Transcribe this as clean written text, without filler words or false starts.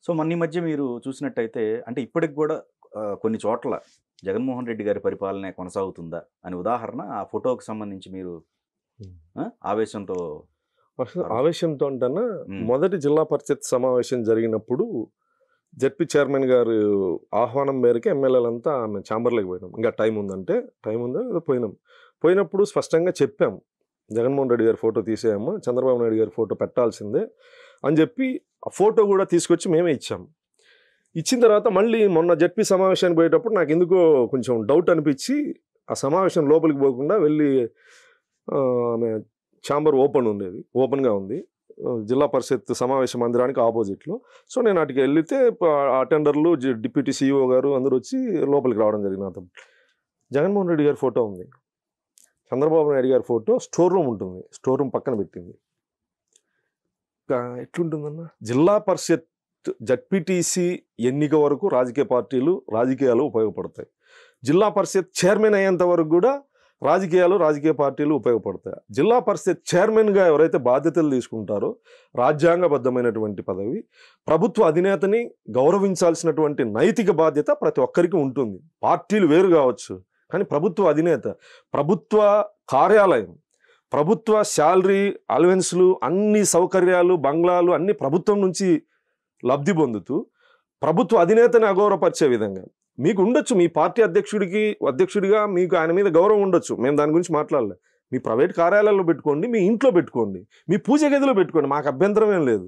So, మొన్న ఈ మధ్య మీరు చూసినట్టయితే అంటే ఇప్పటికి గూడా కొన్ని చోట్ల జగన్మోహన్ రెడ్డి గారి పరిపాలనే కొనసాగుతుందా అని ఉదాహరణ ఆ ఫోటోకి సంబంధించి మీరు హ్మ్. ఆవేశంతో అసలు ఆ రోజు ఆవేశంతో అంటేనా, హ్మ్. మొదటి జిల్లా పరిషత్ సమావేశం జరిగినప్పుడు జెడ్పీ చైర్మన్ గారు ఆహ్వానం మేరకు ఎమ్మెల్యేలంతా ఆమె ఛాంబర్‌లోకి పోయినాం. ఇంకా టైం ఉందంటే, టైం ఉందో ఏదో పోయినాం. పోయినప్పుడు స్పష్టంగా చెప్పాం. జగన్మోహన్ రెడ్డి గారి ఫోటో తీసేయమ్మా, చంద్రబాబు నాయుడు గారి ఫోటో పెట్టాల్సిందే అని చెప్పి ఆ ఫోటో కూడా తీసుకొచ్చి మేమే ఇచ్చాం. ఇచ్చిన తర్వాత మళ్ళీ మొన్న జెడ్పీ సమావేశానికి పోయేటప్పుడు నాకెందుకో కొంచెం డౌట్ అనిపించి, ఆ సమావేశం లోపలికి పోకుండా వెళ్ళి ఆమె ఛాంబర్ ఓపెన్‌గా ఉంది. జిల్లా పరిషత్ సమావేశ మందిరానికి ఆపోజిట్‌లో. సో, నేను అటుకి ఎళ్ళితే అటెండర్లు, డిప్యూటీ సీఈఓ గారు అందరూ వచ్చి లోపలికి రావడం జరిగింది నాతో. జగన్మోహన్ రెడ్డి గారి ఫోటో ఉంది. చంద్రబాబు నాయుడు గారి ఫోటో స్టోర్ రూమ్ ఉంటుంది. స్టోర్ రూమ్ పక్కన పెట్టింది. ఎట్లుంటుందన్న? జిల్లా పరిషత్ జడ్పీటీసీ ఎన్నిక వరకు రాజకీయాలు ఉపయోగపడతాయి. జిల్లా పరిషత్ చైర్మన్ అయ్యేంత వరకు కూడా రాజకీయ పార్టీలు ఉపయోగపడతాయి. జిల్లా పరిషత్ చైర్మన్గా ఎవరైతే బాధ్యతలు తీసుకుంటారో, రాజ్యాంగబద్ధమైనటువంటి పదవి, ప్రభుత్వ అధినేతని గౌరవించాల్సినటువంటి నైతిక బాధ్యత ప్రతి ఒక్కరికి ఉంటుంది. పార్టీలు వేరు కావచ్చు, కానీ ప్రభుత్వ అధినేత, ప్రభుత్వ కార్యాలయం, ప్రభుత్వ శాలరీ అలవెన్స్లు, అన్ని సౌకర్యాలు, బంగ్లాలు అన్ని ప్రభుత్వం నుంచి లబ్ధి పొందుతూ ప్రభుత్వ అధినేతని అగౌరవపరిచే విధంగా మీకు ఉండొచ్చు. మీ పార్టీ అధ్యక్షుడిగా మీకు ఆయన మీద గౌరవం ఉండొచ్చు. మేము దాని గురించి మాట్లాడలే. మీ ప్రైవేట్ కార్యాలయాల్లో పెట్టుకోండి, మీ ఇంట్లో పెట్టుకోండి, మీ పూజ గదిలో పెట్టుకోండి, మాకు అభ్యంతరం ఏం లేదు.